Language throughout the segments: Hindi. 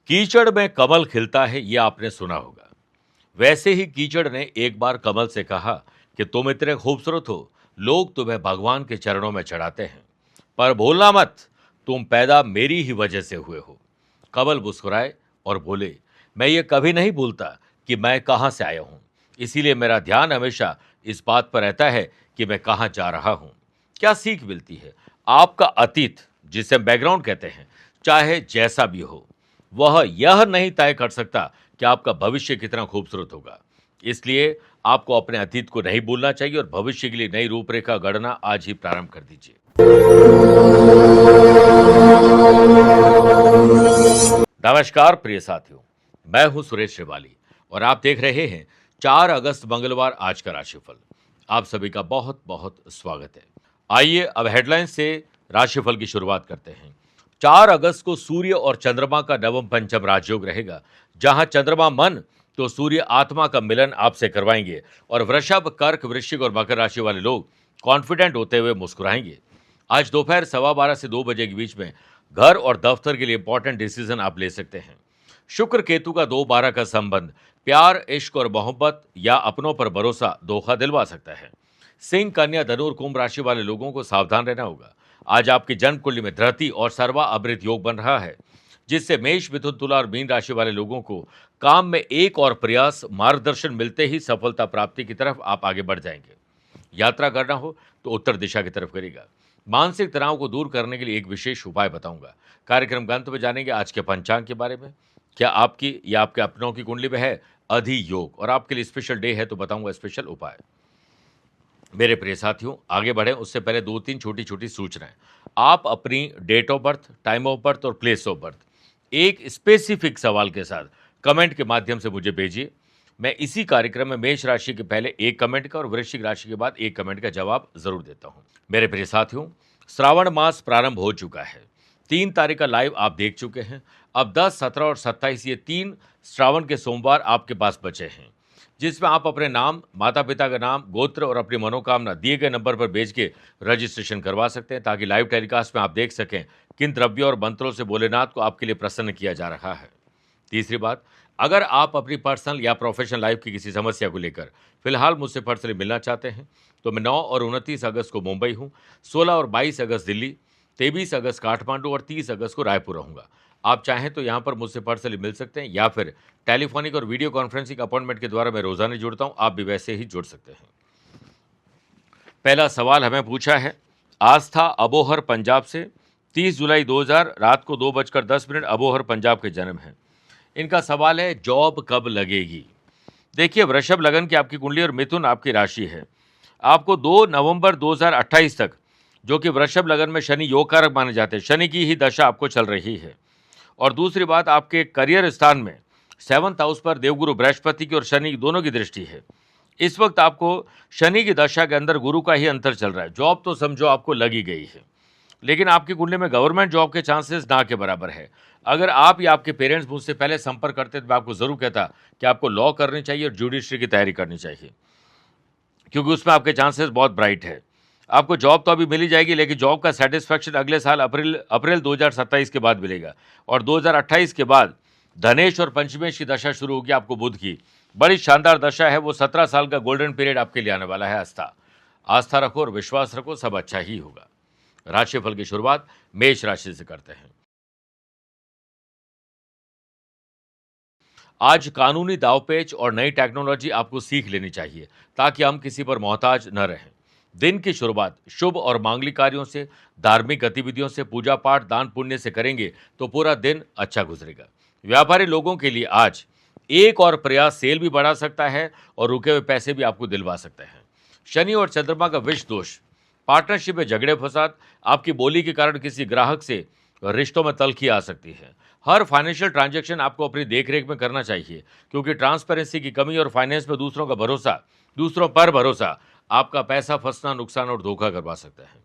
कीचड़ में कमल खिलता है, ये आपने सुना होगा। वैसे ही कीचड़ ने एक बार कमल से कहा कि तुम इतने खूबसूरत हो, लोग तुम्हें भगवान के चरणों में चढ़ाते हैं, पर भूलना मत, तुम पैदा मेरी ही वजह से हुए हो। कमल मुस्कुराए और बोले, मैं ये कभी नहीं भूलता कि मैं कहाँ से आया हूँ, इसीलिए मेरा ध्यान हमेशा इस बात पर रहता है कि मैं कहाँ जा रहा हूँ। क्या सीख मिलती है? आपका अतीत, जिसे हम बैकग्राउंड कहते हैं, चाहे जैसा भी हो, वह यह नहीं तय कर सकता कि आपका भविष्य कितना खूबसूरत होगा। इसलिए आपको अपने अतीत को नहीं भूलना चाहिए और भविष्य के लिए नई रूपरेखा गढ़ना आज ही प्रारंभ कर दीजिए। नमस्कार प्रिय साथियों, मैं हूं सुरेश श्रिवाली और आप देख रहे हैं 4 अगस्त मंगलवार आज का राशिफल। आप सभी का बहुत बहुत स्वागत है। आइए अब हेडलाइंस से राशिफल की शुरुआत करते हैं। 4 अगस्त को सूर्य और चंद्रमा का नवम पंचम राजयोग रहेगा, जहां चंद्रमा मन तो सूर्य आत्मा का मिलन आपसे करवाएंगे और वृषभ, कर्क, वृश्चिक और मकर राशि वाले लोग कॉन्फिडेंट होते हुए मुस्कुराएंगे। आज दोपहर 12:15 से 2 बजे के बीच में घर और दफ्तर के लिए इंपॉर्टेंट डिसीजन आप ले सकते हैं। शुक्र केतु का 2-12 का संबंध प्यार, इश्क और मोहब्बत या अपनों पर भरोसा धोखा दिलवा सकता है। सिंह, कन्या, धनु और कुंभ राशि वाले लोगों को सावधान रहना होगा। आज आपकी जन्म कुंडली में धरती और सर्वा अमृत योग बन रहा है, जिससे मेष, मिथुन, तुला और मीन राशि वाले लोगों को काम में एक और प्रयास, मार्गदर्शन मिलते ही सफलता प्राप्ति की तरफ आप आगे बढ़ जाएंगे। यात्रा करना हो तो उत्तर दिशा की तरफ करेगा। मानसिक तनाव को दूर करने के लिए एक विशेष उपाय बताऊंगा। कार्यक्रम के अंत में जानेंगे आज के पंचांग के बारे में। क्या आपकी या आपके अपनों की कुंडली में है अधि योग और आपके लिए स्पेशल डे है तो बताऊंगा स्पेशल उपाय। मेरे प्रिय साथियों, आगे बढ़े उससे पहले 2-3 छोटी छोटी सूचनाएं। आप अपनी date of birth, time of birth और प्लेस ऑफ बर्थ एक स्पेसिफिक सवाल के साथ कमेंट के माध्यम से मुझे भेजिए। मैं इसी कार्यक्रम में मेष राशि के पहले एक कमेंट का और वृश्चिक राशि के बाद एक कमेंट का जवाब जरूर देता हूं। मेरे प्रिय साथियों, श्रावण मास प्रारंभ हो चुका है। 3 तारीख का लाइव आप देख चुके हैं। अब 10, 17 और 27 ये 3 श्रावण के सोमवार आपके पास बचे हैं, जिसमें आप अपने नाम, माता पिता का नाम, गोत्र और अपनी मनोकामना दिए गए नंबर पर भेज के रजिस्ट्रेशन करवा सकते हैं, ताकि लाइव टेलीकास्ट में आप देख सकें किन द्रव्यों और मंत्रों से भोलेनाथ को आपके लिए प्रसन्न किया जा रहा है। तीसरी बात, अगर आप अपनी पर्सनल या प्रोफेशनल लाइफ की किसी समस्या को लेकर फिलहाल मुझसे पर्सनली मिलना चाहते हैं, तो मैं 9 और 29 अगस्त को मुंबई हूँ, 16 और 22 अगस्त दिल्ली, 23 अगस्त काठमांडू और 30 अगस्त को रायपुर रहूँगा। आप चाहें तो यहाँ पर मुझसे पर्सनली मिल सकते हैं या फिर टेलीफोनिक और वीडियो कॉन्फ्रेंसिंग अपॉइंटमेंट के द्वारा मैं रोजाना जुड़ता हूँ, आप भी वैसे ही जुड़ सकते हैं। पहला सवाल हमें पूछा है आस्था अबोहर पंजाब से। 30 जुलाई 2000 रात को 2:10 अबोहर पंजाब के जन्म है। इनका सवाल है जॉब कब लगेगी। देखिए, वृषभ लगन की आपकी कुंडली और मिथुन आपकी राशि है। आपको 2 नवंबर 2028 तक, जो कि वृषभ लगन में शनि योग कारक माने जाते हैं, शनि की ही दशा आपको चल रही है। और दूसरी बात, आपके करियर स्थान में 7th हाउस पर देवगुरु बृहस्पति की और शनि दोनों की दृष्टि है। इस वक्त आपको शनि की दशा के अंदर गुरु का ही अंतर चल रहा है। जॉब तो समझो आपको लगी गई है, लेकिन आपकी कुंडली में गवर्नमेंट जॉब के चांसेस ना के बराबर है। अगर आप या आपके पेरेंट्स मुझसे पहले संपर्क करते तो मैं आपको जरूर कहता कि आपको लॉ करनी चाहिए और जुडिशरी की तैयारी करनी चाहिए, क्योंकि उसमें आपके चांसेस बहुत ब्राइट है। आपको जॉब तो अभी मिल ही जाएगी, लेकिन जॉब का सेटिस्फैक्शन अगले साल अप्रैल 2027 के बाद मिलेगा। और 2028 के बाद धनेश और पंचमेश की दशा शुरू होगी। आपको बुध की बड़ी शानदार दशा है, वो 17 साल का गोल्डन पीरियड आपके लिए आने वाला है। आस्था रखो और विश्वास रखो, सब अच्छा ही होगा। राशिफल की शुरुआत मेष राशि से करते हैं। आज कानूनी दावपेच और नई टेक्नोलॉजी आपको सीख लेनी चाहिए, ताकि हम किसी पर मोहताज न रहें। दिन की शुरुआत शुभ और मांगलिक कार्यों से, धार्मिक गतिविधियों से, पूजा पाठ, दान पुण्य से करेंगे तो पूरा दिन अच्छा गुजरेगा। व्यापारी लोगों के लिए आज एक और प्रयास सेल भी बढ़ा सकता है और रुके हुए पैसे भी आपको दिलवा सकते हैं। शनि और चंद्रमा का विष दोष, पार्टनरशिप में झगड़े फसाद, आपकी बोली के कारण किसी ग्राहक से रिश्तों में तल्खी आ सकती है। हर फाइनेंशियल ट्रांजैक्शन आपको अपनी देखरेख में करना चाहिए, क्योंकि ट्रांसपेरेंसी की कमी और फाइनेंस में दूसरों पर भरोसा आपका पैसा फंसना, नुकसान और धोखा करवा सकता है।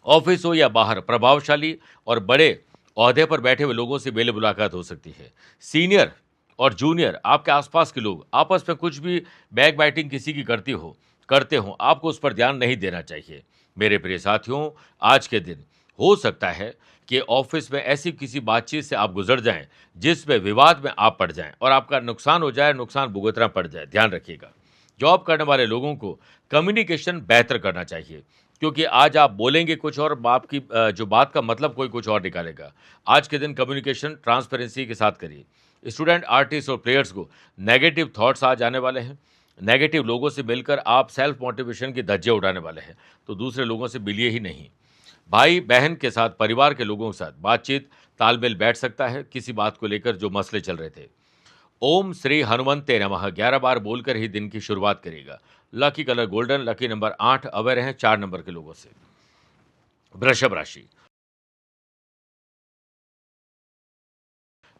ऑफिस हो या बाहर, प्रभावशाली और बड़े ओहदे पर बैठे हुए लोगों से मेल मुलाकात हो सकती है। सीनियर और जूनियर, आपके आसपास के लोग आपस में कुछ भी बैक बाइटिंग किसी की करते हो, आपको उस पर ध्यान नहीं देना चाहिए। मेरे प्रिय साथियों, आज के दिन हो सकता है कि ऑफिस में ऐसी किसी बातचीत से आप गुजर जाएं जिसमें विवाद में आप पड़ जाएं और आपका नुकसान हो जाए, नुकसान भुगतना पड़ जाए। ध्यान रखिएगा। जॉब करने वाले लोगों को कम्युनिकेशन बेहतर करना चाहिए, क्योंकि आज आप बोलेंगे कुछ और आपकी जो बात का मतलब कोई कुछ और निकालेगा। आज के दिन कम्युनिकेशन ट्रांसपेरेंसी के साथ करिए। स्टूडेंट, आर्टिस्ट और प्लेयर्स को नेगेटिव थॉट्स आज आने वाले हैं। नेगेटिव लोगों से मिलकर आप सेल्फ मोटिवेशन के धज्जे उड़ाने वाले हैं, तो दूसरे लोगों से मिलिए ही नहीं। भाई बहन के साथ, परिवार के लोगों के साथ बातचीत, तालमेल बैठ सकता है किसी बात को लेकर जो मसले चल रहे थे। ओम श्री हनुमंते नमः 11 बार बोलकर ही दिन की शुरुआत करिएगा। Lucky colour golden, lucky number 8, aware हैं 4 नंबर के लोगों से। वृषभ राशि,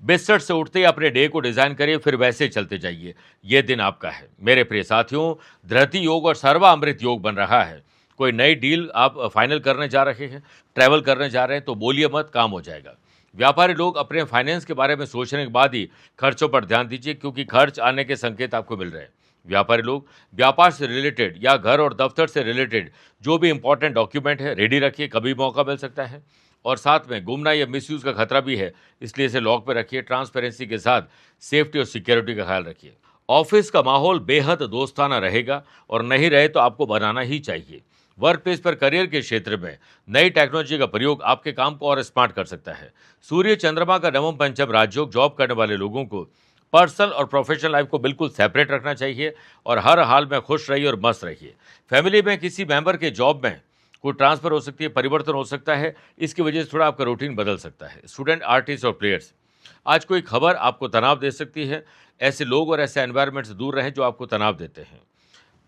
बिस्तर से उठते ही अपने डे को डिजाइन करिए, फिर वैसे ही चलते जाइए। यह दिन आपका है। मेरे प्रिय साथियों, धृति योग और सर्वामृत योग बन रहा है। कोई नई डील आप फाइनल करने जा रहे हैं, ट्रैवल करने जा रहे हैं, तो बोलिए मत, काम हो जाएगा। व्यापारी लोग अपने फाइनेंस के बारे में सोचने के बाद ही खर्चों पर ध्यान दीजिए, क्योंकि खर्च आने के संकेत आपको मिल रहे हैं। व्यापारी लोग व्यापार से रिलेटेड या घर और दफ्तर से रिलेटेड जो भी इंपॉर्टेंट डॉक्यूमेंट है रेडी रखिए, कभी मौका मिल सकता है। और साथ में गुमना या मिसयूज का खतरा भी है, इसलिए इसे लॉक पे रखिए। ट्रांसपेरेंसी के साथ सेफ्टी और सिक्योरिटी का ख्याल रखिए। ऑफिस का माहौल बेहद दोस्ताना रहेगा और नहीं रहे तो आपको बनाना ही चाहिए। वर्क प्लेस पर करियर के क्षेत्र में नई टेक्नोलॉजी का प्रयोग आपके काम को और स्मार्ट कर सकता है। सूर्य चंद्रमा का नवम पंचम राजयोग, जॉब करने वाले लोगों को पर्सनल और प्रोफेशनल लाइफ को बिल्कुल सेपरेट रखना चाहिए और हर हाल में खुश रहिए और मस्त रहिए। फैमिली में किसी मेंबर के जॉब में कोई ट्रांसफर हो सकती है, परिवर्तन हो सकता है, इसकी वजह से थोड़ा आपका रूटीन बदल सकता है। स्टूडेंट, आर्टिस्ट और प्लेयर्स, आज कोई खबर आपको तनाव दे सकती है। ऐसे लोग और ऐसे एनवायरनमेंट से दूर रहें जो आपको तनाव देते हैं।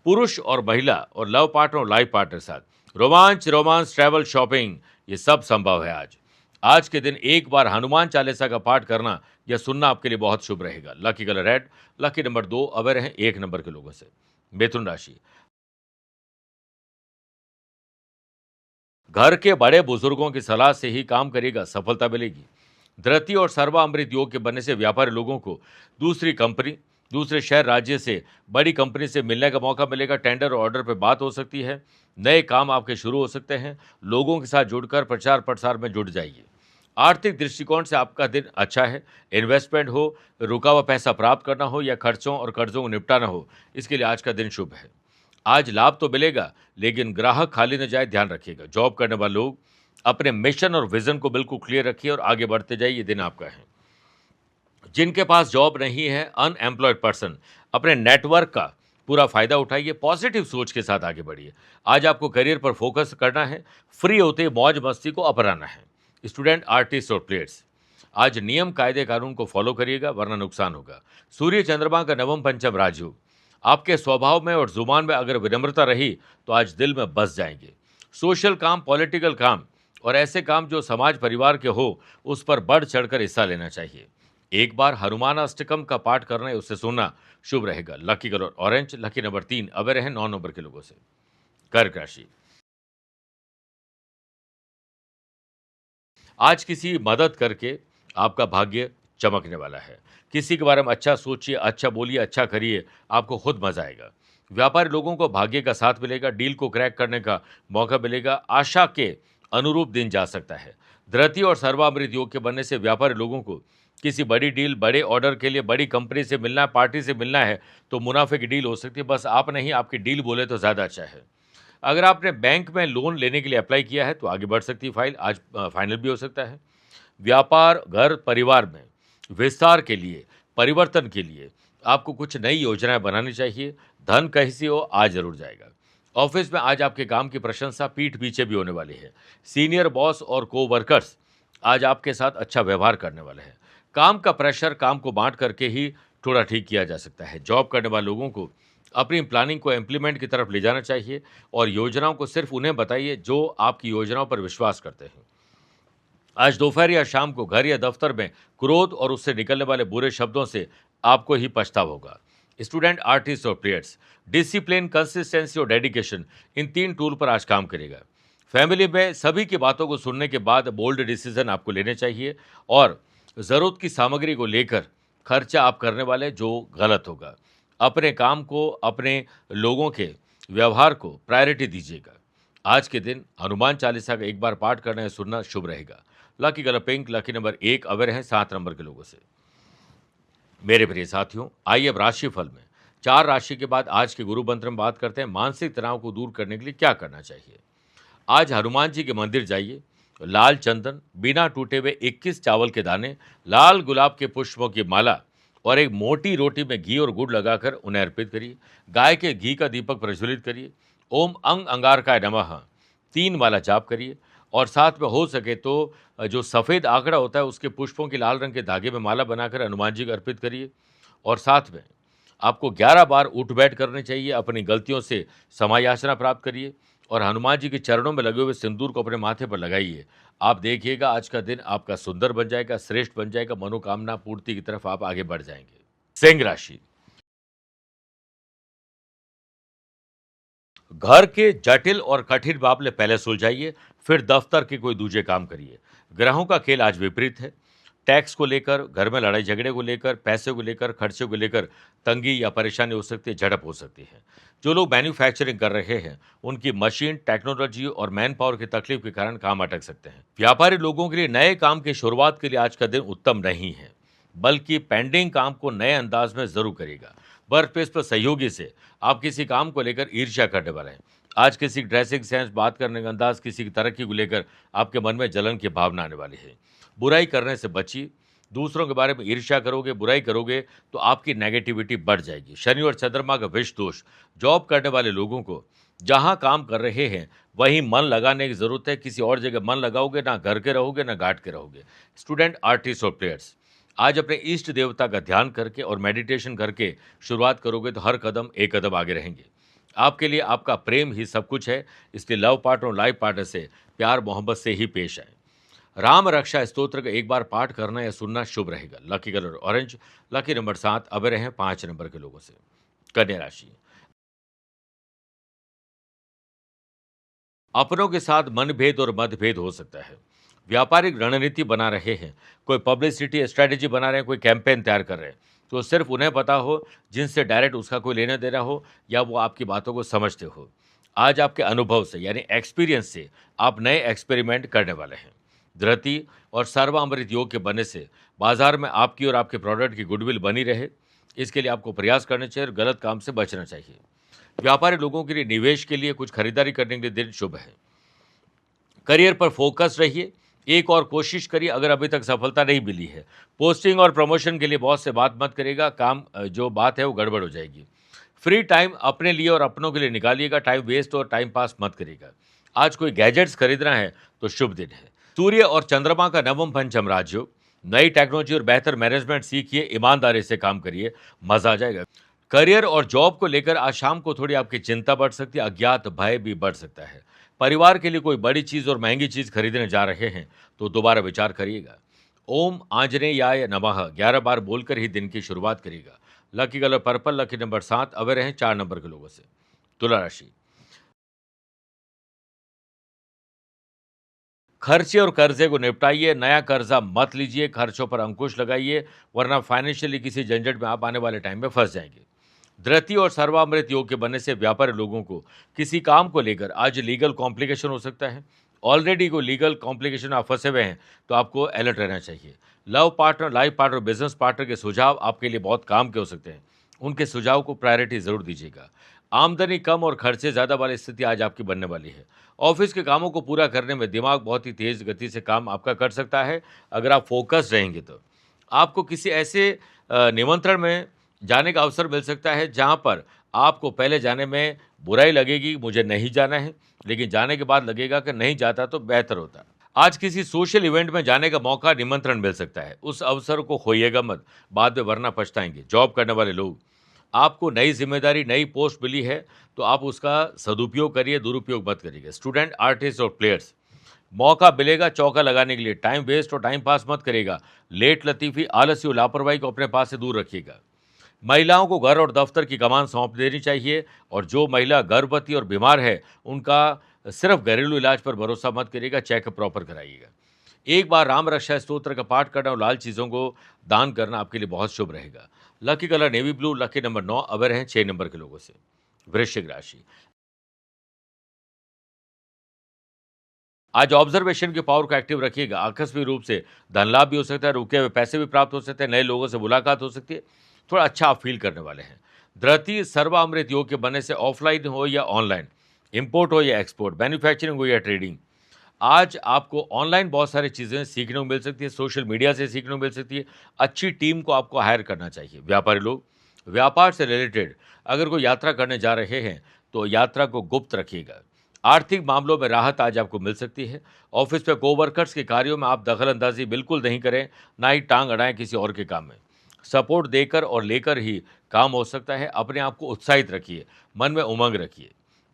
पुरुष और महिला और लव पार्टनर और लाइफ पार्टनर के साथ रोमांस, ट्रैवल, शॉपिंग, ये सब संभव है आज। आज के दिन एक बार हनुमान चालीसा का पाठ करना या सुनना आपके लिए बहुत शुभ रहेगा। Lucky colour red, lucky number 2, aware हैं 1 नंबर के लोगों से। मिथुन राशि, घर के बड़े बुजुर्गों की सलाह से ही काम करेगा, सफलता मिलेगी। धृति और सर्वामृत योग के बनने से व्यापारी लोगों को दूसरी कंपनी, दूसरे शहर, राज्य से बड़ी कंपनी से मिलने का मौका मिलेगा। टेंडर और ऑर्डर पर बात हो सकती है। नए काम आपके शुरू हो सकते हैं। लोगों के साथ जुड़कर प्रचार प्रसार में जुट जाइए। आर्थिक दृष्टिकोण से आपका दिन अच्छा है। इन्वेस्टमेंट हो, रुका हुआ पैसा प्राप्त करना हो या खर्चों और कर्जों को निपटाना हो, इसके लिए आज का दिन शुभ है। आज लाभ तो मिलेगा, लेकिन ग्राहक खाली न जाए, ध्यान रखिएगा। जॉब करने वाले लोग अपने मिशन और विजन को बिल्कुल क्लियर रखिए और आगे बढ़ते जाइए। ये दिन आपका है। जिनके पास जॉब नहीं है, अनएम्प्लॉयड पर्सन, अपने नेटवर्क का पूरा फायदा उठाइए। पॉजिटिव सोच के साथ आगे बढ़िए। आज आपको करियर पर फोकस करना है। फ्री होते ही मौज मस्ती को अपनाना है। स्टूडेंट, आर्टिस्ट और प्लेयर्स, आज नियम, कायदे, कानून को फॉलो करिएगा, वरना नुकसान होगा। सूर्य चंद्रमा का नवम पंचम राजयोग, आपके स्वभाव में और जुबान में अगर विनम्रता रही तो आज दिल में बस जाएंगे। सोशल काम, पॉलिटिकल काम और ऐसे काम जो समाज परिवार के हो, उस पर बढ़ चढ़कर हिस्सा लेना चाहिए। एक बार हनुमान अष्टकम का पाठ करना, उससे सुनना शुभ रहेगा। Lucky colour orange, lucky number 3, aware हैं 9 नंबर के लोगों से। कर्क राशि, आज किसी मदद करके आपका भाग्य चमकने वाला है। किसी के बारे में अच्छा सोचिए, अच्छा बोलिए, अच्छा करिए, आपको खुद मजा आएगा। व्यापारी लोगों को भाग्य का साथ मिलेगा। डील को क्रैक करने का मौका मिलेगा। आशा के अनुरूप दिन जा सकता है। धृति और सर्वामृत योग के बनने से व्यापारी लोगों को किसी बड़ी डील, बड़े ऑर्डर के लिए बड़ी कंपनी से मिलना है, पार्टी से मिलना है, तो मुनाफे की डील हो सकती है। बस आप नहीं, आपकी डील बोले तो ज़्यादा अच्छा है। अगर आपने बैंक में लोन लेने के लिए अप्लाई किया है तो आगे बढ़ सकती है फाइल, आज फाइनल भी हो सकता है। व्यापार, घर, परिवार में विस्तार के लिए, परिवर्तन के लिए आपको कुछ नई योजनाएं बनानी चाहिए। धन कहीं से हो, आज जरूर जाएगा। ऑफिस में आज आपके काम की प्रशंसा पीठ पीछे भी होने वाली है। सीनियर बॉस और को वर्कर्स आज आपके साथ अच्छा व्यवहार करने वाले हैं। काम का प्रेशर, काम को बांट करके ही थोड़ा ठीक किया जा सकता है। जॉब करने वाले लोगों को अपनी प्लानिंग को इम्प्लीमेंट की तरफ ले जाना चाहिए और योजनाओं को सिर्फ उन्हें बताइए जो आपकी योजनाओं पर विश्वास करते हैं। आज दोपहर या शाम को घर या दफ्तर में क्रोध और उससे निकलने वाले बुरे शब्दों से आपको ही पछतावा होगा। स्टूडेंट, आर्टिस्ट और प्लेयर्स, डिसिप्लिन, कंसिस्टेंसी और डेडिकेशन, इन 3 टूल पर आज काम करेगा। फैमिली में सभी की बातों को सुनने के बाद बोल्ड डिसीजन आपको लेने चाहिए और ज़रूरत की सामग्री को लेकर खर्चा आप करने वाले जो गलत होगा। अपने काम को, अपने लोगों के व्यवहार को प्रायोरिटी दीजिएगा। आज के दिन हनुमान चालीसा का एक बार पाठ करना या सुनना शुभ रहेगा। Lucky colour pink, lucky number 1 aware हैं 7 नंबर के लोगों से। मेरे प्रिय साथियों, आइए अब राशिफल में 4 राशि के बाद आज के गुरु मंत्र में बात करते हैं मानसिक तनाव को दूर करने के लिए क्या करना चाहिए। आज हनुमान जी के मंदिर जाइए, लाल चंदन, बिना टूटे हुए 21 चावल के दाने, लाल गुलाब के पुष्पों की माला और एक मोटी रोटी में घी और गुड़ लगाकर उन्हें अर्पित करिए। गाय के घी का दीपक प्रज्वलित करिए। ओम अंग अंगारकाय नमः 3 माला जाप करिए और साथ में हो सके तो जो सफ़ेद आंकड़ा होता है उसके पुष्पों की लाल रंग के धागे में माला बनाकर हनुमान जी को अर्पित करिए। और साथ में आपको 11 बार उठ बैठ करने चाहिए। अपनी गलतियों से क्षमा याचना प्राप्त करिए और हनुमान जी के चरणों में लगे हुए सिंदूर को अपने माथे पर लगाइए। आप देखिएगा आज का दिन आपका सुंदर बन जाएगा, श्रेष्ठ बन जाएगा, मनोकामना पूर्ति की तरफ आप आगे बढ़ जाएंगे। सिंह राशि, घर के जटिल और कठिन मामले पहले सुलझाइए, फिर दफ्तर के कोई दूसरे काम करिए। ग्रहों का खेल आज विपरीत है। टैक्स को लेकर, घर में लड़ाई झगड़े को लेकर, पैसे को लेकर, खर्चे को लेकर तंगी या परेशानी हो सकती है, झड़प हो सकती है। जो लोग मैन्युफैक्चरिंग कर रहे हैं उनकी मशीन, टेक्नोलॉजी और मैन पावर की तकलीफ के कारण काम अटक सकते हैं। व्यापारी लोगों के लिए नए काम की शुरुआत के लिए आज का दिन उत्तम नहीं है, बल्कि पेंडिंग काम को नए अंदाज में जरूर करेगा। वर्क प्लेस पर सहयोगी से आप किसी काम को लेकर ईर्ष्या करने वाले हैं। आज किसी की ड्रेसिंग सेंस, बात करने का अंदाज, किसी की तरक्की को लेकर आपके मन में जलन की भावना आने वाली है। बुराई करने से बचिए। दूसरों के बारे में ईर्ष्या करोगे, बुराई करोगे तो आपकी नेगेटिविटी बढ़ जाएगी। शनि और चंद्रमा का विष दोष जॉब करने वाले लोगों को जहां काम कर रहे हैं वहीं मन लगाने की जरूरत है। किसी और जगह मन लगाओगे ना घर के रहोगे ना घाट के रहोगे। स्टूडेंट, आर्टिस्ट और प्लेयर्स आज अपने इष्ट देवता का ध्यान करके और मेडिटेशन करके शुरुआत करोगे तो हर कदम एक कदम आगे रहेंगे। आपके लिए आपका प्रेम ही सब कुछ है, इसलिए लव पार्टनर और लाइफ पार्टनर से प्यार मोहब्बत से ही पेश आए। राम रक्षा स्तोत्र का एक बार पाठ करना या सुनना शुभ रहेगा। Lucky colour orange, lucky number 7 away रहे 5 नंबर के लोगों से। कन्या राशि, अपनों के साथ मनभेद और मतभेद हो सकता है। व्यापारिक रणनीति बना रहे हैं, कोई पब्लिसिटी स्ट्रेटेजी बना रहे हैं, कोई कैंपेन तैयार कर रहे हैं, तो सिर्फ उन्हें पता हो जिनसे डायरेक्ट उसका कोई लेना देना हो या वो आपकी बातों को समझते हो। आज आपके अनुभव से यानी एक्सपीरियंस से आप नए एक्सपेरिमेंट करने वाले हैं। धृति और सर्वामृत योग के बनने से बाजार में आपकी और आपके प्रोडक्ट की गुडविल बनी रहे, इसके लिए आपको प्रयास करने चाहिए और गलत काम से बचना चाहिए। व्यापारी लोगों के लिए निवेश के लिए कुछ खरीदारी करने के लिए दिन शुभ है। करियर पर फोकस रहिए, एक और कोशिश करिए अगर अभी तक सफलता नहीं मिली है। पोस्टिंग और प्रमोशन के लिए बॉस से बात मत करिएगा, काम जो बात है वो गड़बड़ हो जाएगी। फ्री टाइम अपने लिए और अपनों के लिए निकालिएगा, टाइम वेस्ट और टाइम पास मत करिएगा। आज कोई गैजेट्स खरीदना है तो शुभ दिन है। सूर्य और चंद्रमा का नवम पंचम राजयोग, नई टेक्नोलॉजी और बेहतर मैनेजमेंट सीखिए, ईमानदारी से काम करिए, मजा आ जाएगा। करियर और जॉब को लेकर आज शाम को थोड़ी आपकी चिंता बढ़ सकती है, अज्ञात भय भी बढ़ सकता है। परिवार के लिए कोई बड़ी चीज़ और महंगी चीज़ खरीदने जा रहे हैं तो दोबारा विचार करिएगा। ओम आंजनेयाय नमः 11 बार बोलकर ही दिन की शुरुआत करिएगा। Lucky colour purple, lucky number 7 away रहें 4 नंबर के लोगों से। तुला राशि, खर्चे और कर्जे को निपटाइए, नया कर्जा मत लीजिए, खर्चों पर अंकुश लगाइए, वरना फाइनेंशियली किसी झंझट में आप आने वाले टाइम में फंस जाएंगे। धृति और सर्वामृत योग के बनने से व्यापारी लोगों को किसी काम को लेकर आज लीगल कॉम्प्लिकेशन हो सकता है। ऑलरेडी कोई लीगल कॉम्प्लिकेशन आप फंसे हुए हैं तो आपको अलर्ट रहना चाहिए। Love partner, life partner, business partner के सुझाव आपके लिए बहुत काम के हो सकते हैं, उनके सुझाव को प्रायोरिटी जरूर दीजिएगा। आमदनी कम और खर्चे ज़्यादा वाली स्थिति आज आपकी बनने वाली है। ऑफिस के कामों को पूरा करने में दिमाग बहुत ही तेज़ गति से काम आपका कर सकता है अगर आप फोकस रहेंगे तो। आपको किसी ऐसे निमंत्रण में जाने का अवसर मिल सकता है जहाँ पर आपको पहले जाने में बुराई लगेगी, मुझे नहीं जाना है, लेकिन जाने के बाद लगेगा कि नहीं जाता तो बेहतर होता। आज किसी सोशल इवेंट में जाने का मौका, निमंत्रण मिल सकता है, उस अवसर को खोइएगा मत, बाद में वरना पछताएंगे। जॉब करने वाले लोग, आपको नई जिम्मेदारी, नई पोस्ट मिली है तो आप उसका सदुपयोग करिए, दुरुपयोग मत करिएगा। स्टूडेंट, आर्टिस्ट और प्लेयर्स, मौका मिलेगा चौका लगाने के लिए, टाइम वेस्ट और टाइम पास मत करिएगा। लेट लतीफ़ी, आलसी और लापरवाही को अपने पास से दूर रखिएगा। महिलाओं को घर और दफ्तर की कमान सौंप देनी चाहिए और जो महिला गर्भवती और बीमार है उनका सिर्फ घरेलू इलाज पर भरोसा मत करिएगा, चेकअप प्रॉपर कराइएगा। एक बार राम रक्षा स्तोत्र का पाठ करना और लाल चीज़ों को दान करना आपके लिए बहुत शुभ रहेगा। Lucky colour navy blue, lucky number 9 away रहें 6 नंबर के लोगों से। वृश्चिक राशि, आज ऑब्जर्वेशन की पावर को एक्टिव रखिएगा। आकस्मिक रूप से धन लाभ भी हो सकता है, रुके हुए पैसे भी प्राप्त हो सकते हैं, नए लोगों से मुलाकात हो सकती है। थोड़ा अच्छा आप फील करने वाले हैं। धरती सर्वामृत योग के बनने से ऑफलाइन हो या ऑनलाइन, इंपोर्ट हो या एक्सपोर्ट, मैन्युफैक्चरिंग हो या ट्रेडिंग, आज आपको ऑनलाइन बहुत सारी चीज़ें सीखने को मिल सकती है, सोशल मीडिया से सीखने को मिल सकती है। अच्छी टीम को आपको हायर करना चाहिए। व्यापारी लोग, व्यापार से रिलेटेड अगर कोई यात्रा करने जा रहे हैं, तो यात्रा को गुप्त रखिएगा। आर्थिक मामलों में राहत आज आपको मिल सकती है। ऑफिस में कोवर्कर्स के कार्यों में आप दखल-अंदाज़ी बिल्कुल नहीं करें, ना ही टाँग अड़ाएँ किसी और के काम में। सपोर्ट देकर और लेकर ही काम हो सकता है। अपने आप को उत्साहित रखिए, मन में उमंग रखिए।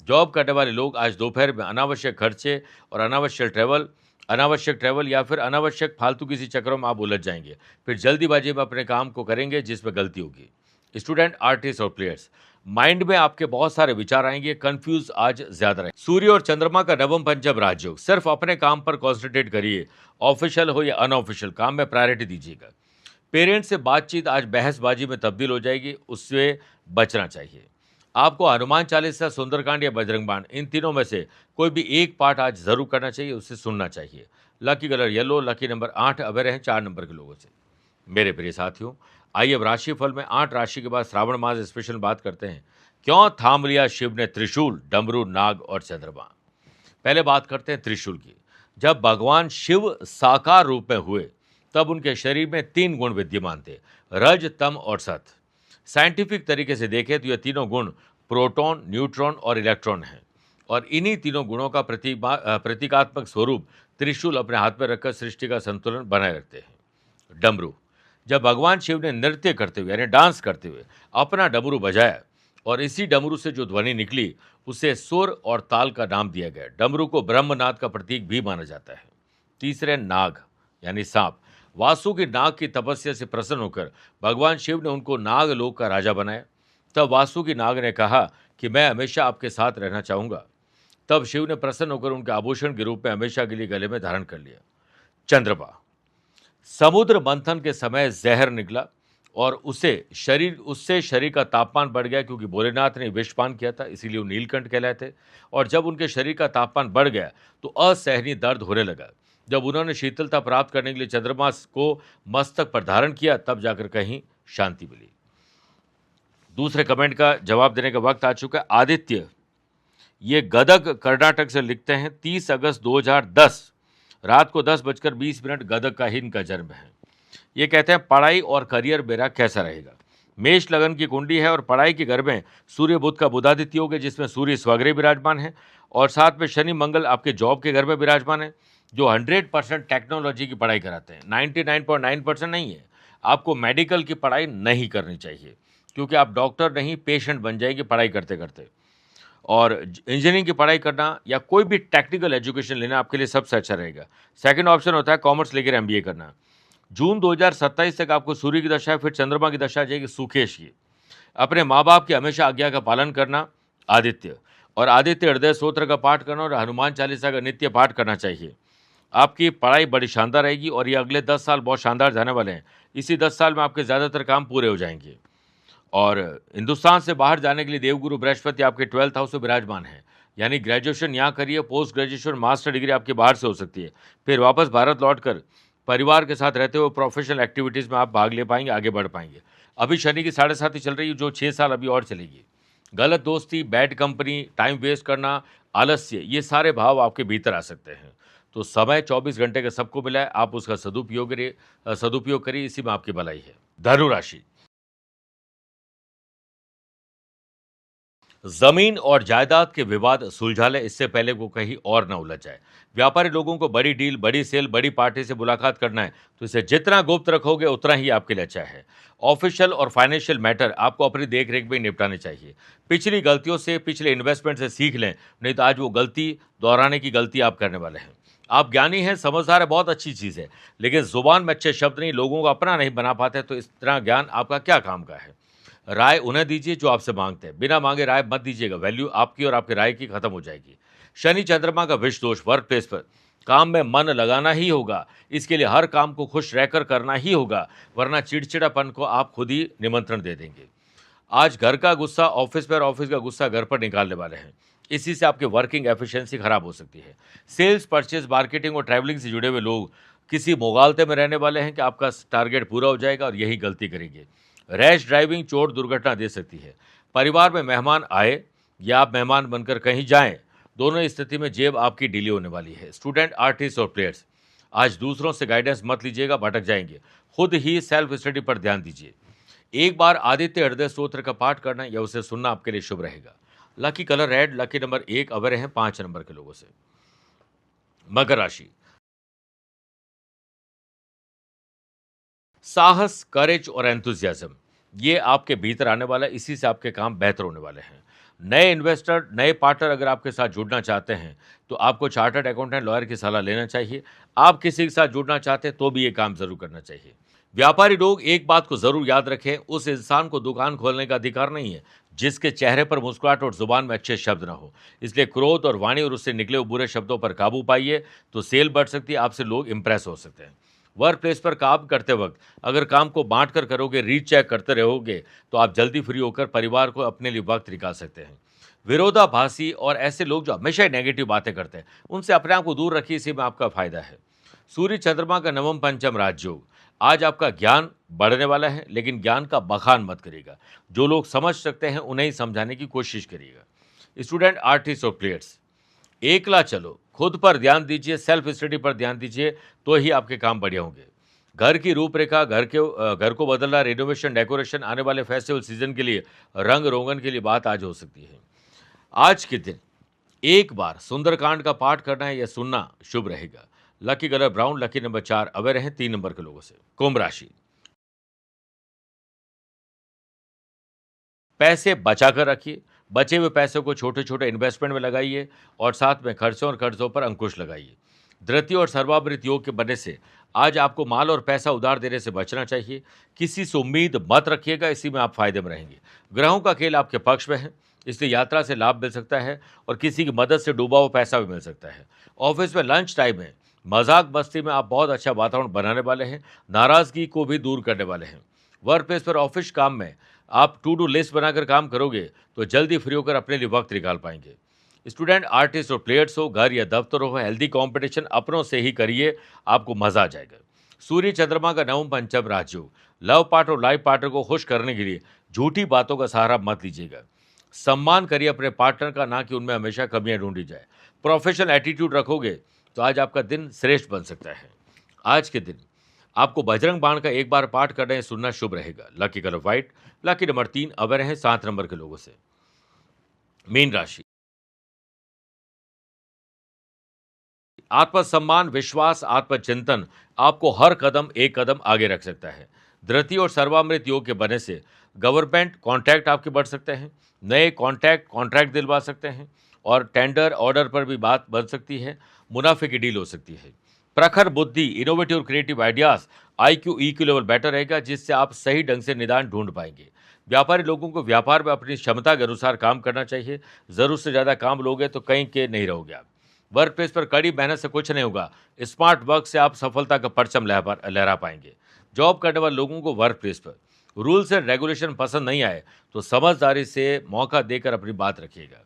जॉब करने वाले लोग आज दोपहर में अनावश्यक खर्चे और अनावश्यक ट्रैवल या फिर अनावश्यक फालतू किसी चक्करों में आप उलझ जाएंगे। फिर जल्दीबाजी में अपने काम को करेंगे जिसमें गलती होगी। स्टूडेंट, आर्टिस्ट और प्लेयर्स, माइंड में आपके बहुत सारे विचार आएंगे, कंफ्यूज आज ज्यादा रहे। सूर्य और चंद्रमा का नवम पंचम राजयोग, सिर्फ अपने काम पर कॉन्सेंट्रेट करिए। ऑफिशियल हो या अनऑफिशियल काम में प्रायोरिटी दीजिएगा। पेरेंट्स से बातचीत आज बहसबाजी में तब्दील हो जाएगी, उससे बचना चाहिए। आपको हनुमान चालीसा, सुंदरकांड या बजरंग बाण, इन तीनों में से कोई भी एक पाठ आज जरूर करना चाहिए, उससे सुनना चाहिए। Lucky colour yellow, lucky number 8, away रहें 4 नंबर के लोगों से। मेरे प्रिय साथियों, आइए अब राशिफल में 8 राशि के बाद श्रावण मास स्पेशल बात करते हैं। क्यों थाम लिया शिव ने त्रिशूल, डमरू, नाग और चंद्रमा। पहले बात करते हैं त्रिशूल की। जब भगवान शिव साकार रूप में हुए, तब उनके शरीर में 3 गुण विद्यमान थे, रज, तम और सत। साइंटिफिक तरीके से देखें तो ये तीनों गुण प्रोटॉन, न्यूट्रॉन और इलेक्ट्रॉन हैं, और इन्हीं तीनों गुणों का प्रतीकात्मक स्वरूप त्रिशूल अपने हाथ में रखकर सृष्टि का संतुलन बनाए रखते हैं। डमरू, जब भगवान शिव ने नृत्य करते हुए यानी डांस करते हुए अपना डमरू बजाया और इसी डमरू से जो ध्वनि निकली उसे सुर और ताल का नाम दिया गया। डमरू को ब्रह्मनाद का प्रतीक भी माना जाता है। तीसरे, नाग यानी सांप। वासुकि नाग की तपस्या से प्रसन्न होकर भगवान शिव ने उनको नागलोक का राजा बनाया। तब वासुकि नाग ने कहा कि मैं हमेशा आपके साथ रहना चाहूंगा। तब शिव ने प्रसन्न होकर उनके आभूषण के रूप में हमेशा के लिए गले में धारण कर लिया। चंद्रमा, समुद्र मंथन के समय जहर निकला और उससे शरीर का तापमान बढ़ गया, क्योंकि भोलेनाथ ने विषपान किया था, इसीलिए वो नीलकंठ कहलाए थे। और जब उनके शरीर का तापमान बढ़ गया तो असहनीय दर्द होने लगा। जब उन्होंने शीतलता प्राप्त करने के लिए चंद्रमा को मस्तक पर धारण किया, तब जाकर कहीं शांति मिली। दूसरे कमेंट का जवाब देने का वक्त आ चुका है। आदित्य, ये गदग कर्नाटक से लिखते हैं, 30 अगस्त 2010 रात को 10:20 गदग का ही इनका जन्म है। ये कहते हैं पढ़ाई और करियर मेरा कैसा रहेगा। मेष लगन की कुंडली है और पढ़ाई के घर में सूर्य बुध का बुधादित्य योग है, जिसमें सूर्य स्वग्रह विराजमान है और साथ में शनि मंगल आपके जॉब के घर में विराजमान है, जो 100% टेक्नोलॉजी की पढ़ाई कराते हैं। 99.9% नहीं है। आपको मेडिकल की पढ़ाई नहीं करनी चाहिए, क्योंकि आप डॉक्टर नहीं पेशेंट बन जाएंगे पढ़ाई करते करते। और इंजीनियरिंग की पढ़ाई करना या कोई भी टेक्निकल एजुकेशन लेना आपके लिए सबसे अच्छा रहेगा। सेकंड ऑप्शन होता है कॉमर्स लेकर एमबीए करना। जून 2027 तक आपको सूर्य की दशा फिर चंद्रमा की दशा जाएगी सुकेश की। अपने माँ बाप की हमेशा आज्ञा का पालन करना। आदित्य, और आदित्य हृदय स्तोत्र का पाठ करना और हनुमान चालीसा का नित्य पाठ करना चाहिए। आपकी पढ़ाई बड़ी शानदार रहेगी और ये अगले 10 साल बहुत शानदार जाने वाले हैं। इसी 10 साल में आपके ज़्यादातर काम पूरे हो जाएंगे। और हिंदुस्तान से बाहर जाने के लिए देवगुरु बृहस्पति आपके 12th हाउस में विराजमान है, यानी ग्रेजुएशन यहाँ करिए, पोस्ट ग्रेजुएशन मास्टर डिग्री आपकी बाहर से हो सकती है। फिर वापस भारत लौटकर परिवार के साथ रहते हुए प्रोफेशनल एक्टिविटीज़ में आप भाग ले पाएंगे, आगे बढ़ पाएंगे। अभी शनि की 7.5 चल रही है, जो 6 साल अभी और चलेगी। गलत दोस्ती, बैड कंपनी, टाइम वेस्ट करना, आलस्य, ये सारे भाव आपके भीतर आ सकते हैं। तो समय 24 घंटे का सबको मिला है, आप उसका सदुपयोग करिए, इसी में आपकी भलाई है। धनु राशि, जमीन और जायदाद के विवाद सुलझा ले, इससे पहले वो कहीं और ना उलझ जाए। व्यापारी लोगों को बड़ी डील, बड़ी सेल, बड़ी पार्टी से मुलाकात करना है, तो इसे जितना गुप्त रखोगे उतना ही आपके लिए अच्छा है। ऑफिशियल और फाइनेंशियल मैटर आपको अपनी देखरेख में निपटाने चाहिए। पिछली गलतियों से, पिछले इन्वेस्टमेंट से सीख लें, नहीं तो आज वो गलती दोहराने की गलती आप करने वाले हैं। आप ज्ञानी हैं, समझदार है, बहुत अच्छी चीज़ है, लेकिन जुबान में अच्छे शब्द नहीं, लोगों को अपना नहीं बना पाते, तो इस तरह ज्ञान आपका क्या काम का है। राय उन्हें दीजिए जो आपसे मांगते हैं, बिना मांगे राय मत दीजिएगा, वैल्यू आपकी और आपके राय की खत्म हो जाएगी। शनि चंद्रमा का विष दोष, वर्क प्लेस पर काम में मन लगाना ही होगा, इसके लिए हर काम को खुश रहकर करना ही होगा, वरना चिड़चिड़ापन को आप खुद ही निमंत्रण दे देंगे। आज घर का गुस्सा ऑफिस पर, ऑफिस का गुस्सा घर पर निकालने वाले हैं। इसी से आपकी वर्किंग एफिशिएंसी खराब हो सकती है। सेल्स, परचेज, मार्केटिंग और ट्रैवलिंग से जुड़े हुए लोग किसी मुगालते में रहने वाले हैं कि आपका टारगेट पूरा हो जाएगा और यही गलती करेंगे। रैश ड्राइविंग चोट दुर्घटना दे सकती है। परिवार में मेहमान आए या आप मेहमान बनकर कहीं जाएं, दोनों स्थिति में जेब आपकी ढीली होने वाली है। स्टूडेंट, आर्टिस्ट और प्लेयर्स, आज दूसरों से गाइडेंस मत लीजिएगा, भटक जाएंगे। खुद ही सेल्फ स्टडी पर ध्यान दीजिए। एक बार आदित्य हृदय स्तोत्र का पाठ करना या उसे सुनना आपके लिए शुभ रहेगा। Lucky colour red, lucky number 1 अवर हैं 5 नंबर के लोगों से। मकर राशि, साहस, करेज और एंथुजियाज्म ये आपके भीतर आने वाला है, इसी से आपके काम बेहतर होने वाले हैं। नए इन्वेस्टर, नए पार्टनर अगर आपके साथ जुड़ना चाहते हैं तो आपको चार्टर्ड अकाउंटेंट, लॉयर की सलाह लेना चाहिए। आप किसी के साथ जुड़ना चाहते हैं तो भी ये काम जरूर करना चाहिए। व्यापारी लोग एक बात को जरूर याद रखें, उस इंसान को दुकान खोलने का अधिकार नहीं है जिसके चेहरे पर मुस्कुराहट और जुबान में अच्छे शब्द ना हो। इसलिए क्रोध और वाणी और उससे निकले हुए बुरे शब्दों पर काबू पाइए, तो सेल बढ़ सकती है, आपसे लोग इंप्रेस हो सकते हैं। वर्क प्लेस पर काम करते वक्त अगर काम को बांट कर करोगे, रीच चेक करते रहोगे, तो आप जल्दी फ्री होकर परिवार को अपने लिए वक्त निकाल सकते हैं। विरोधाभासी और ऐसे लोग जो हमेशा ही नेगेटिव बातें करते हैं, उनसे अपने आप को दूर रखिए, इसी में आपका फायदा है। सूर्य चंद्रमा का नवम पंचम राजयोग, आज आपका ज्ञान बढ़ने वाला है, लेकिन ज्ञान का बखान मत करिएगा। जो लोग समझ सकते हैं उन्हें ही समझाने की कोशिश करिएगा। स्टूडेंट, आर्टिस्ट और प्लेयर्स, एकला चलो, खुद पर ध्यान दीजिए, सेल्फ स्टडी पर ध्यान दीजिए, तो ही आपके काम बढ़िया होंगे। घर की रूपरेखा, घर को बदलना, रिनोवेशन, डेकोरेशन, आने वाले फेस्टिवल सीजन के लिए, रंग रोगन के लिए बात आज हो सकती है। आज के दिन एक बार सुंदरकांड का पाठ करना है या सुनना शुभ रहेगा। Lucky colour brown, lucky number 4 aware हैं 3 नंबर के लोगों से। कुंभ राशि, पैसे बचा कर रखिए, बचे हुए पैसों को छोटे छोटे इन्वेस्टमेंट में लगाइए और साथ में खर्चों और कर्जों पर अंकुश लगाइए। धृति और सर्वामृत योग के बनने से आज आपको माल और पैसा उधार देने से बचना चाहिए। किसी से उम्मीद मत रखिएगा, इसी में आप फायदे में रहेंगे। ग्रहों का खेल आपके पक्ष में है, इसलिए यात्रा से लाभ मिल सकता है और किसी की मदद से डूबा हुआ पैसा भी मिल सकता है। ऑफिस में लंच टाइम है, मजाक मस्ती में आप बहुत अच्छा वातावरण बनाने वाले हैं, नाराजगी को भी दूर करने वाले हैं। वर्क प्लेस पर ऑफिस काम में आप टू डू लिस्ट बनाकर काम करोगे तो जल्दी फ्री होकर अपने लिए वक्त निकाल पाएंगे। स्टूडेंट, आर्टिस्ट और प्लेयर्स हो, घर या दफ्तर हो, हेल्दी कंपटीशन अपनों से ही करिए, आपको मजा आ जाएगा। सूर्य चंद्रमा का नवम पंचम राजयोग, लव पार्ट और लाइफ पार्टनर को खुश करने के लिए झूठी बातों का सहारा मत लीजिएगा। सम्मान करिए अपने पार्टनर का, ना कि उनमें हमेशा कमियां ढूंढी जाए। प्रोफेशनल एटीट्यूड रखोगे तो आज आपका दिन श्रेष्ठ बन सकता है। आज के दिन आपको बजरंग बाण का एक बार पाठ करना या सुनना शुभ रहेगा। Lucky colour white, lucky number 3 अवर हैं 7 नंबर के लोगों से। मीन राशि, आत्मसम्मान, विश्वास, आत्मचिंतन आपको हर कदम एक कदम आगे रख सकता है। धृति और सर्वामृत योग के बनने से गवर्नमेंट कॉन्ट्रैक्ट आपके बढ़ सकते हैं, नए कॉन्ट्रैक्ट दिलवा सकते हैं और टेंडर ऑर्डर पर भी बात बन सकती है, मुनाफे की डील हो सकती है। प्रखर बुद्धि, इनोवेटिव और creative ideas, IQ EQ level better रहेगा, जिससे आप सही ढंग से निदान ढूंढ पाएंगे। व्यापारी लोगों को व्यापार में अपनी क्षमता के अनुसार काम करना चाहिए। जरूरत से ज़्यादा काम लोगे तो कहीं के नहीं रहोगे आप। वर्क प्लेस पर कड़ी मेहनत से कुछ नहीं होगा, स्मार्ट वर्क से आप सफलता का परचम लहरा पाएंगे। जॉब करने वाले लोगों को वर्क प्लेस पर रूल्स एंड रेगुलेशन पसंद नहीं आए तो समझदारी से मौका देकर अपनी बात रखिएगा।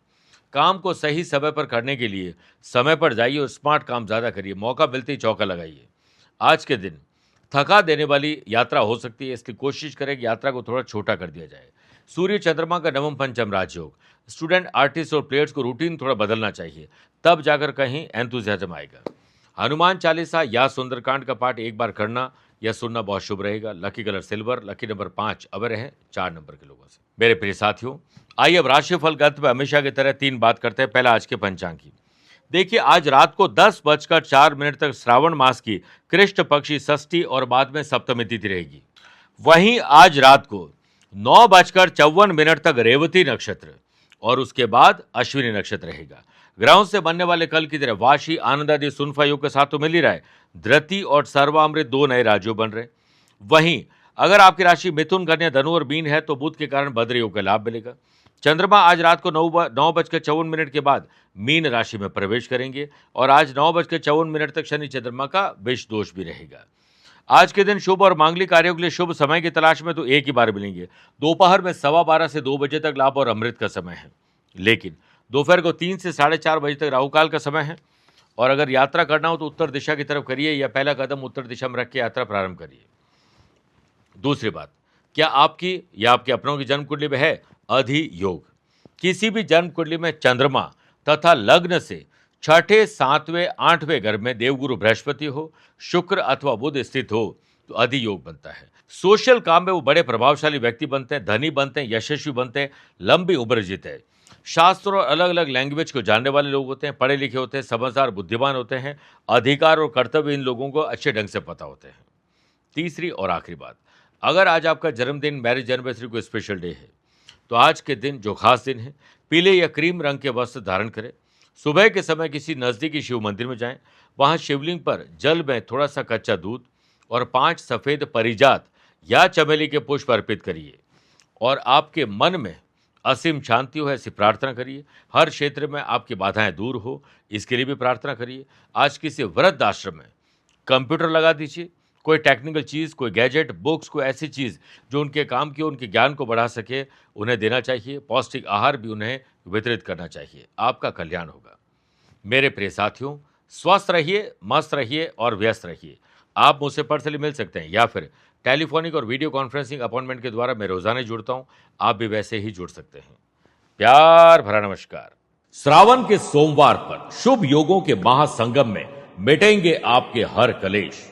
काम को सही समय पर करने के लिए समय पर जाइए और स्मार्ट काम ज़्यादा करिए, मौका मिलते ही चौका लगाइए। आज के दिन थका देने वाली यात्रा हो सकती है, इसलिए कोशिश करें कि यात्रा को थोड़ा छोटा कर दिया जाए। सूर्य चंद्रमा का नवम पंचम राजयोग, स्टूडेंट, आर्टिस्ट और प्लेयर्स को रूटीन थोड़ा बदलना चाहिए, तब जाकर कहीं एंथुजियाज्म आएगा। हनुमान चालीसा या सुंदरकांड का पाठ एक बार करना या सुनना बहुत शुभ रहेगा। Lucky colour silver, lucky number 5 अवर है 4 नंबर के लोगों से। मेरे प्रिय साथियों, आइए अब राशिफल के अंत में हमेशा की तरह 3 बात करते हैं। पहला आज के पंचांग की। देखिए, आज रात को 10:04 तक श्रावण मास की कृष्ण पक्षी षष्ठी और बाद में सप्तमी तिथि रहेगी। वहीं आज रात को 9:54 तक रेवती नक्षत्र और उसके बाद अश्विनी नक्षत्र रहेगा। ग्रहों से बनने वाले कल की तरह वाशी, आनंद आदि सुनफा योग के साथ तो मिल ही रहा है, धृति और सर्वामृत 2 नए राज्यों बन रहे। वहीं अगर आपकी राशि मिथुन, कन्या, धनु और मीन है तो बुध के कारण भद्र योग का लाभ मिलेगा। चंद्रमा आज रात को 9:54 के बाद मीन राशि में प्रवेश करेंगे और आज 9:54 तक शनि चंद्रमा का विष दोष भी रहेगा। आज के दिन शुभ और मांगलिक कार्यों के लिए शुभ समय की तलाश में तो एक ही बार मिलेंगे। दोपहर में 12:15 से 2 बजे तक लाभ और अमृत का समय है, लेकिन दोपहर को 3 से 4:30 बजे तक राहु काल का समय है। और अगर यात्रा करना हो तो उत्तर दिशा की तरफ करिए या पहला कदम उत्तर दिशा में रख के यात्रा प्रारंभ करिए। दूसरी बात, क्या आपकी या आपके अपनों की जन्म कुंडली में है अधियोग? किसी भी जन्म कुंडली में चंद्रमा तथा लग्न से छठे, सातवें, आठवें घर में देवगुरु बृहस्पति हो, शुक्र अथवा बुध स्थित हो तो अधियोग बनता है। सोशल काम में वो बड़े प्रभावशाली व्यक्ति बनते हैं, धनी बनते हैं, यशस्वी बनते हैं, लंबी उम्र जीते हैं। शास्त्र और अलग अलग लैंग्वेज को जानने वाले लोग होते हैं, पढ़े लिखे होते हैं, समझदार, बुद्धिमान होते हैं। अधिकार और कर्तव्य इन लोगों को अच्छे ढंग से पता होते हैं। तीसरी और आखिरी बात, अगर आज आपका जन्मदिन, मैरिज एनिवर्सरी कोई स्पेशल डे है तो आज के दिन जो खास दिन है, पीले या क्रीम रंग के वस्त्र धारण करें। सुबह के समय किसी नज़दीकी शिव मंदिर में जाएं, वहां शिवलिंग पर जल में थोड़ा सा कच्चा दूध और 5 सफ़ेद परिजात या चमेली के पुष्प अर्पित करिए और आपके मन में असीम शांति हो ऐसी प्रार्थना करिए। हर क्षेत्र में आपकी बाधाएं दूर हो इसके लिए भी प्रार्थना करिए। आज किसी वृद्ध आश्रम में कंप्यूटर लगा दीजिए, कोई टेक्निकल चीज़, कोई गैजेट, बुक्स, कोई ऐसी चीज़ जो उनके काम की, उनके ज्ञान को बढ़ा सके, उन्हें देना चाहिए। पौष्टिक आहार भी उन्हें वितरित करना चाहिए। आपका कल्याण होगा। मेरे प्रिय साथियों, स्वस्थ रहिए, मस्त रहिए और व्यस्त रहिए। आप मुझसे पर्सनली मिल सकते हैं या फिर टेलीफोनिक और वीडियो कॉन्फ्रेंसिंग अपॉइंटमेंट के द्वारा मैं रोजाना जुड़ता हूं। आप भी वैसे ही जुड़ सकते हैं। प्यार भरा नमस्कार। श्रावण के सोमवार पर शुभ योगों के महासंगम में मिटेंगे आपके हर कलेश।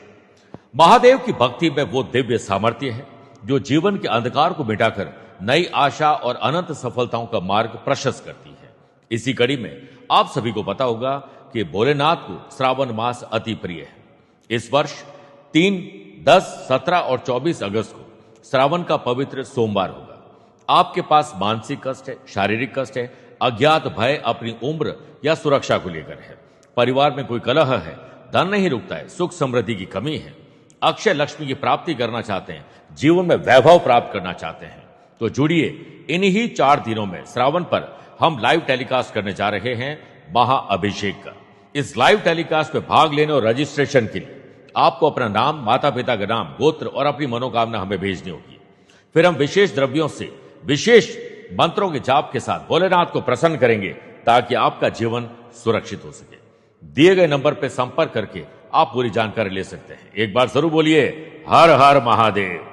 महादेव की भक्ति में वो दिव्य सामर्थ्य है जो जीवन के अंधकार को मिटाकर नई आशा और अनंत सफलताओं का मार्ग प्रशस्त करती है। इसी कड़ी में आप सभी को पता होगा कि भोलेनाथ को श्रावण मास अति प्रिय है। इस वर्ष 3, 10, 17 और 24 अगस्त को श्रावण का पवित्र सोमवार होगा। आपके पास मानसिक कष्ट है, शारीरिक कष्ट है, अज्ञात भय अपनी उम्र या सुरक्षा को लेकर है, परिवार में कोई कलह है, धन नहीं रुकता है, सुख समृद्धि की कमी है, अक्षय लक्ष्मी की प्राप्ति करना चाहते हैं, जीवन में वैभव प्राप्त करना चाहते हैं, तो जुड़िए इन्हीं 4 दिनों में। श्रावण पर हम लाइव टेलीकास्ट करने जा रहे हैं महाअभिषेक का। इस लाइव टेलीकास्ट में भाग लेने और रजिस्ट्रेशन के लिए आपको अपना नाम, माता पिता का नाम, गोत्र और अपनी मनोकामना हमें भेजनी होगी। फिर हम विशेष द्रव्यों से, विशेष मंत्रों के जाप के साथ भोलेनाथ को प्रसन्न करेंगे ताकि आपका जीवन सुरक्षित हो सके। दिए गए नंबर पर संपर्क करके आप पूरी जानकारी ले सकते हैं। एक बार जरूर बोलिए हर हर महादेव।